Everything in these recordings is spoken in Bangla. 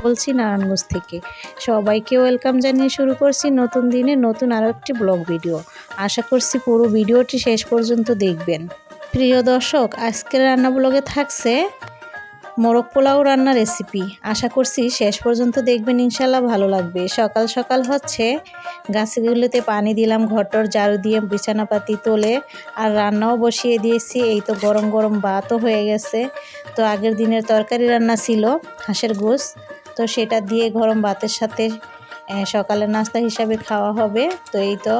বলছি নারায়ণগঞ্জ থেকে। সবাইকে ওয়েলকাম জানিয়ে শুরু করছি নতুন দিনে নতুন আরও একটি ব্লগ ভিডিও। আশা করছি পুরো ভিডিওটি শেষ পর্যন্ত দেখবেন। প্রিয় দর্শক, আজকের রান্না ব্লগে থাকছে মোরগ পোলাও রান্নার রেসিপি। আশা করছি শেষ পর্যন্ত দেখবেন, ইনশাল্লাহ ভালো লাগবে। সকাল সকাল হচ্ছে গাছগুলোতে পানি দিলাম, ঘরটর ঝাড়ু দিয়ে বিছানাপাতি তোলে আর রান্নাও বসিয়ে দিয়েছি। এই তো গরম গরম ভাতও হয়ে গেছে। তো আগের দিনের তরকারি রান্না ছিল হাঁসের গোশ, তো সেটা দিয়ে গরম ভাতের সাথে সকালের নাস্তা হিসাবে খাওয়া হবে। তো এই তো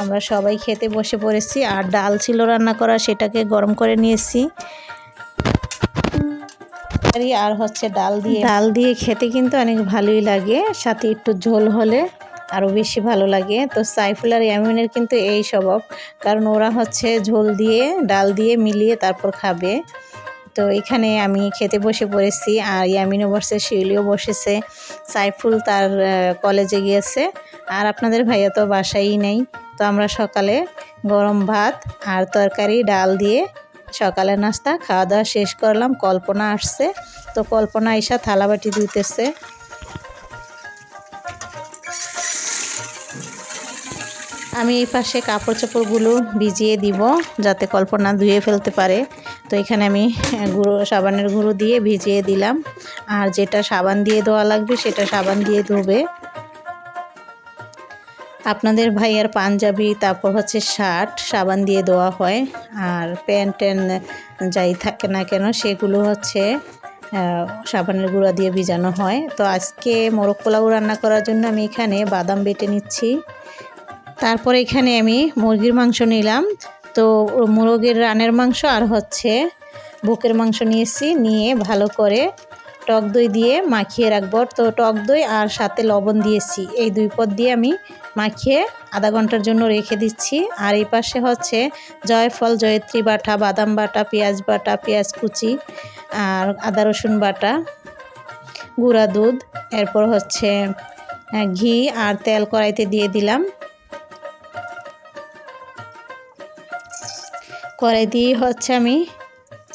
আমরা সবাই খেতে বসে পড়েছি। আর ডাল ছিল রান্না করা, সেটাকে গরম করে নিয়েছি। আর হচ্ছে ডাল দিয়ে খেতে কিন্তু অনেক ভালোই লাগে, সাথে একটু ঝোল হলে আরও বেশি ভালো লাগে। তো সাইফুল আর ইয়ামিনের কিন্তু এই স্বভাব, কারণ ওরা হচ্ছে ঝোল দিয়ে ডাল দিয়ে মিলিয়ে তারপর খাবে। তো এখানে আমি খেতে বসে পড়েছি, আর ইয়ামিনও বসে, শিউলিও বসেছে। সাইফুল তার কলেজে গিয়েছে, আর আপনাদের ভাইয়া তো বাসায়ই নেই। তো আমরা সকালে গরম ভাত আর তরকারি ডাল দিয়ে সকালের নাস্তা খাওয়া দাওয়া শেষ করলাম। কল্পনা আসছে, তো কল্পনা আইসা থালাবাটি ধুইতেছে। আমি এই পাশে কাপড় চোপড়গুলো ভিজিয়ে দিব যাতে কল্পনা ধুয়ে ফেলতে পারে। তো এখানে আমি সাবানের গুঁড়ো দিয়ে ভিজিয়ে দিলাম, আর যেটা সাবান দিয়ে ধোয়া লাগবে সেটা সাবান দিয়ে ধোবে। আপনাদের ভাইয়ার পাঞ্জাবি তারপর হচ্ছে শার্ট সাবান দিয়ে ধোয়া হয়, আর প্যান্ট যাই থাকে না কেন সেগুলো হচ্ছে সাবানের গুঁড়া দিয়ে ভিজানো হয়। তো আজকে মোরগ পোলাও রান্না করার জন্য আমি এখানে বাদাম বেটে নিচ্ছি। তারপরে এখানে আমি মুরগির মাংস নিলাম। তো মুরগির রানের মাংস আর হচ্ছে বুকের মাংস নিয়েছি, নিয়ে ভালো করে টক দই দিয়ে মাখিয়ে রাখবো। তো টক দই আর সাথে লবণ দিয়েছি, এই দুই পদ দিয়ে আমি মাখিয়ে আধা ঘন্টার জন্য রেখে দিচ্ছি। আর এই পাশে হচ্ছে জয়ফল জয়ত্রী বাটা, বাদাম বাটা, পেঁয়াজ কুচি আর আদা রসুন বাটা, গুঁড়া দুধ, এরপর হচ্ছে ঘি আর তেল কড়াইতে দিয়ে দিলাম। কড়াই দিয়ে হচ্ছে আমি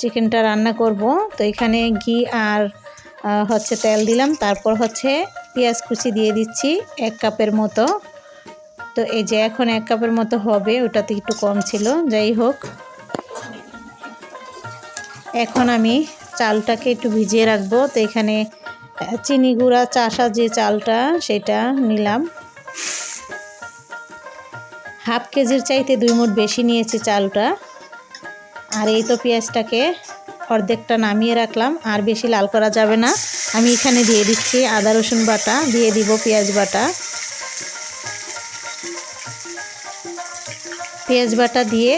চিকেনটা রান্না করব। তো এখানে ঘি আর হচ্ছে তেল দিলাম, তারপর হচ্ছে পেঁয়াজ কুচি দিয়ে দিচ্ছি 1 কাপের মতো। তো এই যে এখন 1 কাপের মতো হবে, ওটাতে একটু কম ছিল, যাই হোক। এখন আমি চালটাকে একটু ভিজিয়ে রাখবো। তো এখানে চিনি গুঁড়া চাষা যে চালটা সেটা নিলাম, হাফ কেজির চাইতে 2 মুঠ বেশি নিয়েছি চালটা। আর এই তো পেঁয়াজটাকে অর্ধেকটা নামিয়ে রাখলাম, আর বেশি লাল করা যাবে না। আমি এখানে দিয়ে দিচ্ছি আদা রসুন বাটা, দিয়ে দিব পেঁয়াজ বাটা দিয়ে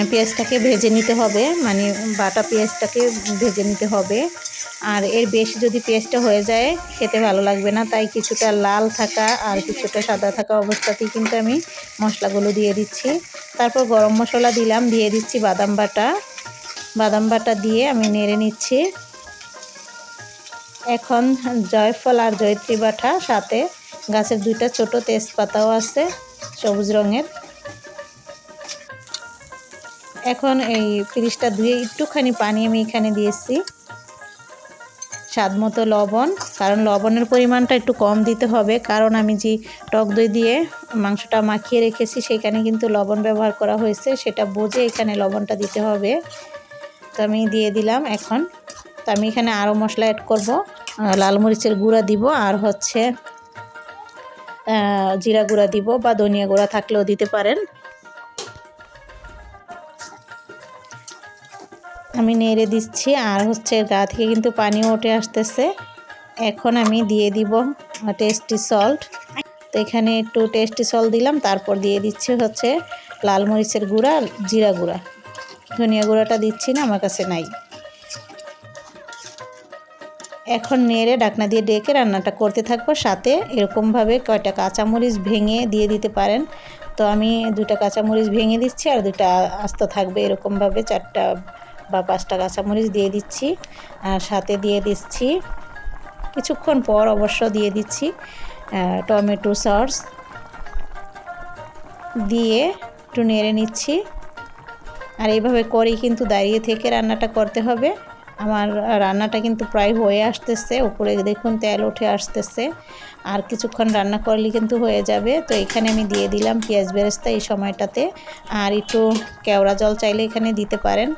পেঁয়াজটাকে ভেজে নিতে হবে, মানে বাটা পেঁয়াজটাকে ভেজে নিতে হবে। আর এর বেশি যদি পেঁয়াজটা হয়ে যায় খেতে ভালো লাগবে না, তাই কিছুটা লাল থাকা আর কিছুটা সাদা থাকা অবস্থাতেই কিন্তু আমি মশলাগুলো দিয়ে দিচ্ছি। তারপর গরম মশলা দিলাম, দিয়ে দিচ্ছি বাদাম বাটা দিয়ে আমি নেড়ে নিচ্ছি। এখন জয়ফল আর জয়ত্রী বাটা, সাথে গাছের 2টা ছোট তেজপাতাও আছে সবুজ রঙের। এখন এই পিরিচটা ধুয়ে একটুখানি পানি আমি এখানে দিয়েছি, স্বাদ মতো লবণ, কারণ লবণের পরিমাণটা একটু কম দিতে হবে, কারণ আমি যে টক দই দিয়ে মাংসটা মাখিয়ে রেখেছি সেখানে কিন্তু লবণ ব্যবহার করা হয়েছে, সেটা বুঝে এখানে লবণটা দিতে হবে। তো আমি দিয়ে দিলাম। এখন তো আমি এখানে আরও মশলা অ্যাড করব, লাল মরিচের গুঁড়া দিব, আর হচ্ছে জিরা গুঁড়া দিব, বা ধনিয়া গুঁড়া থাকলেও দিতে পারেন। আমি নেড়ে দিচ্ছি, আর হচ্ছে গা থেকে কিন্তু পানিও উঠে আসতেছে। এখন আমি দিয়ে দিব টেস্টি সল্ট। তো এখানে একটু টেস্টি সল্ট দিলাম, তারপর দিয়ে দিচ্ছি হচ্ছে লাল মরিচের গুঁড়া, জিরা গুঁড়া, ধনিয়া গুঁড়াটা দিচ্ছি না, আমার কাছে নাই। এখন নেড়ে ঢাকনা দিয়ে ডেকে রান্নাটা করতে থাকবো। সাথে এরকমভাবে কয়টা কাঁচামরিচ ভেঙে দিয়ে দিতে পারেন। তো আমি 2টা কাঁচামরিচ ভেঙে দিচ্ছি, আর 2টা আস্ত থাকবে, এরকমভাবে 4টা বা 5টা কাঁচামরিচ দিয়ে দিচ্ছি। আর সাথে দিয়ে দিচ্ছি কিছুক্ষণ পর অবশ্য দিয়ে দিচ্ছি টমেটো সস, দিয়ে একটু নেড়ে নিচ্ছি। আর এইভাবে করেই কিন্তু দাঁড়িয়ে থেকে রান্নাটা করতে হবে, আমার রান্নাটা কিন্তু প্রায় হয়ে আসতেছে, উপরে দেখুন তেল উঠে আসতেছে। আর কিছুক্ষণ রান্না করলে কিন্তু হয়ে যাবে। তো এখানে আমি দিয়ে দিলাম পেঁয়াজ বেরেস্তা এই সময়টাতে, আর একটু কেওড়া জল চাইলে এখানে দিতে পারেন।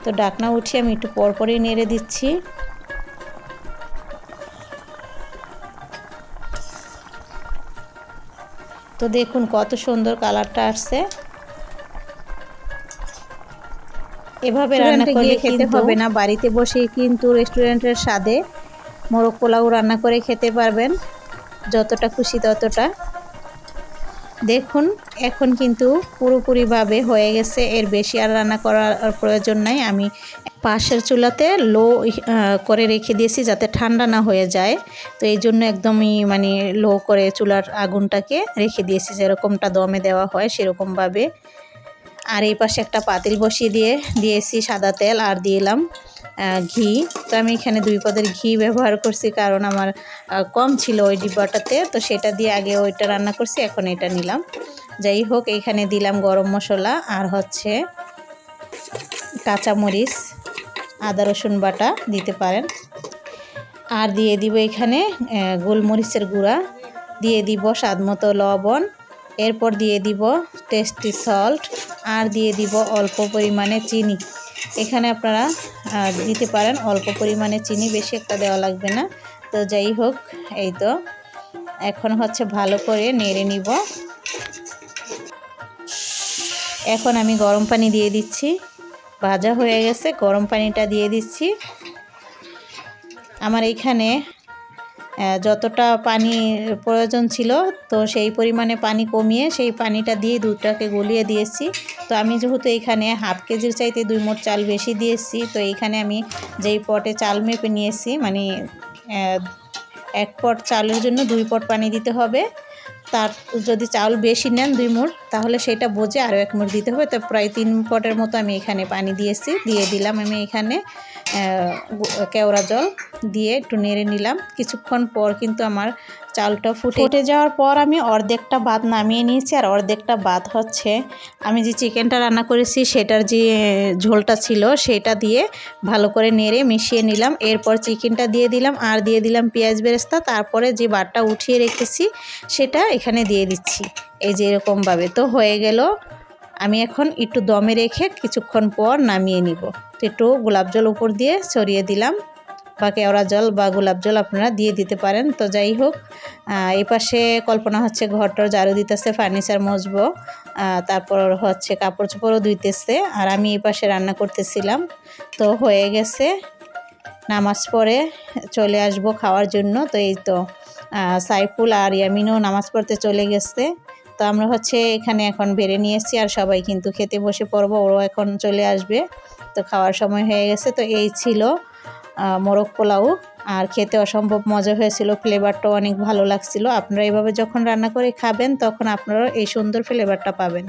তো ঢাকনা উঠিয়ে আমি একটু পরপরই নেড়ে দিচ্ছি। তো দেখুন কত সুন্দর কালারটা আসছে। এভাবে রান্না করলে খেতে হবে না, বাড়িতে বসে কিন্তু রেস্টুরেন্টের স্বাদে মোরগ পোলাও রান্না করে খেতে পারবেন, যতটা খুশি ততটা। দেখুন এখন কিন্তু পুরোপুরিভাবে হয়ে গেছে, এর বেশি আর রান্না করার প্রয়োজন নাই। আমি পাশের চুলাতে লো করে রেখে দিয়েছি যাতে ঠান্ডা না হয়ে যায়। তো এই জন্য একদমই মানে লো করে চুলার আগুনটাকে রেখে দিয়েছি, যেরকমটা দমে দেওয়া হয় সেরকমভাবে। আর এই পাশে একটা পাতিল বসিয়ে দিয়েছি সাদা তেল, আর দিলাম ঘি। তো আমি এখানে 2 পদের ঘি ব্যবহার করছি, কারণ আমার কম ছিল ওই ডিব্বাটাতে, তো সেটা দিয়ে আগে ওইটা রান্না করছি, এখন এটা নিলাম। যাই হোক, এইখানে দিলাম গরম মশলা আর হচ্ছে কাঁচামরিচ, আদা রসুন বাটা দিতে পারেন। আর দিয়ে দিব এখানে গোলমরিচের গুঁড়া, দিয়ে দিব স্বাদমতো লবণ, এরপর দিয়ে দিব টেস্টি সল্ট, আর দিয়ে দিব অল্প পরিমাণে চিনি। এখানে আপনারা দিতে পারেন অল্প পরিমাণে চিনি, বেশি একটা দেওয়া লাগবে না। তো যাই হোক, এই তো এখন হচ্ছে ভালো করে নেড়ে নিব। এখন আমি গরম পানি দিয়ে দিচ্ছি, ভাজা হয়ে গেছে, গরম পানিটা দিয়ে দিচ্ছি। আমার এইখানে যতটা পানি প্রয়োজন ছিল, তো সেই পরিমাণে পানি কমিয়ে সেই পানিটা দিয়ে দুধটাকে গলিয়ে দিয়েছি। তো আমি যেহেতু এখানে হাফ কেজির চাইতে 2 মোট চাল বেশি দিয়েছি, তো এইখানে আমি যেই পটে চাল মেপে নিয়েছি, মানে 1 পট চালের জন্য 2 পট পানি দিতে হবে। তার যদি চাউল বেশি নেন 2 মুঠ, তাহলে সেটা বুঝে আরও 1 মুঠ দিতে হবে। তো প্রায় 3 পটের মতো আমি এখানে পানি দিয়েছি। দিয়ে দিলাম আমি এখানে কেওড়া জল, দিয়ে একটু নেড়ে নিলাম। কিছুক্ষণ পর কিন্তু আমার চালটা ফুটে যাওয়ার পর আমি অর্ধেকটা ভাত নামিয়ে নিয়েছি, আর অর্ধেকটা ভাত হচ্ছে আমি যে চিকেনটা রান্না করেছি সেটার যে ঝোলটা ছিল সেটা দিয়ে ভালো করে নেড়ে মিশিয়ে নিলাম। এরপর চিকেনটা দিয়ে দিলাম, আর দিয়ে দিলাম পেঁয়াজ বেরেস্তা, তারপরে যে ভাতটা উঠিয়ে রেখেছি সেটা এখানে দিয়ে দিচ্ছি, এই যে এরকমভাবে। তো হয়ে গেল। আমি এখন একটু দমে রেখে কিছুক্ষণ পর নামিয়ে নিব। তো একটু গোলাপ জল উপর দিয়ে ছড়িয়ে দিলাম, বা কেওড়া জল বা গোলাপ জল আপনারা দিয়ে দিতে পারেন। তো যাই হোক, এই পাশে কল্পনা হচ্ছে ঘরটার ঝাড়ু দিতেছে, ফার্নিচার মুছবো, তারপর হচ্ছে কাপড় চোপড়ও ধুইতেছে, আর আমি এই পাশে রান্না করতেছিলাম। তো হয়ে গেছে, নামাজ পড়ে চলে আসব খাওয়ার জন্য। তো এই তো সাইফুল আর ইয়ামিনও নামাজ পড়তে চলে গেছে। তো আমরা হচ্ছে এখানে এখন বেড়ে নিয়েছি, আর সবাই কিন্তু খেতে বসে পড়বো, ওরাও এখন চলে আসবে। তো খাওয়ার সময় হয়ে গেছে। তো এই ছিল মোরগ পোলাও, আর খেতে অসম্ভব মজা হয়েছিল, ফ্লেভারটাও অনেক ভালো লাগছিল। আপনারা এইভাবে যখন রান্না করে খাবেন তখন আপনারা এই সুন্দর ফ্লেভারটা পাবেন।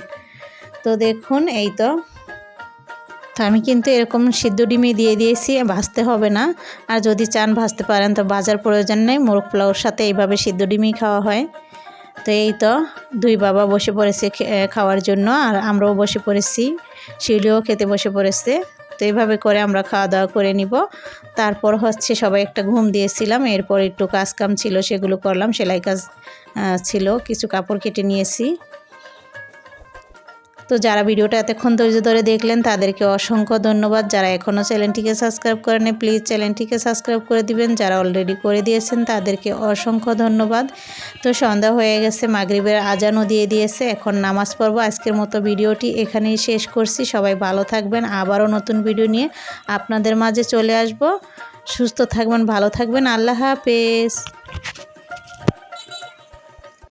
তো দেখুন, এই তো আমি কিন্তু এরকম সিদ্ধ ডিমই দিয়ে দিয়েছি, ভাজতে হবে না। আর যদি চান ভাজতে পারেন, তো ভাজার প্রয়োজন নেই, মোরগ পোলাওর সাথে এইভাবে সিদ্ধ ডিমই খাওয়া হয়। তো এই তো 2 বাবা বসে পড়েছে খাওয়ার জন্য, আর আমরাও বসে পড়েছি, শিউলিও খেতে বসে পড়েছে। তো এইভাবে করে আমরা খাওয়া দাওয়া করে নিব। তারপর হচ্ছে সবাই একটা ঘুম দিয়েছিলাম, এরপর একটু কাজ কাম ছিল সেগুলো করলাম, সেলাই কাজ ছিল, কিছু কাপড় কেটে নিয়েছি। তো যারা ভিডিওটা এতক্ষণ ধৈর্য ধরে দেখলেন তাদেরকে অসংখ্য ধন্যবাদ। যারা এখনও চ্যানেলটিকে সাবস্ক্রাইব করেনি প্লিজ চ্যানেলটিকে সাবস্ক্রাইব করে দিবেন, যারা অলরেডি করে দিয়েছেন তাদেরকে অসংখ্য ধন্যবাদ। তো সন্ধ্যা হয়ে গেছে, মাগরিবের আজানও দিয়ে দিয়েছে, এখন নামাজ পড়ব। আজকের মতো ভিডিওটি এখানেই শেষ করছি। সবাই ভালো থাকবেন, আবারও নতুন ভিডিও নিয়ে আপনাদের মাঝে চলে আসব। সুস্থ থাকবেন, ভালো থাকবেন, আল্লাহ হাফেজ।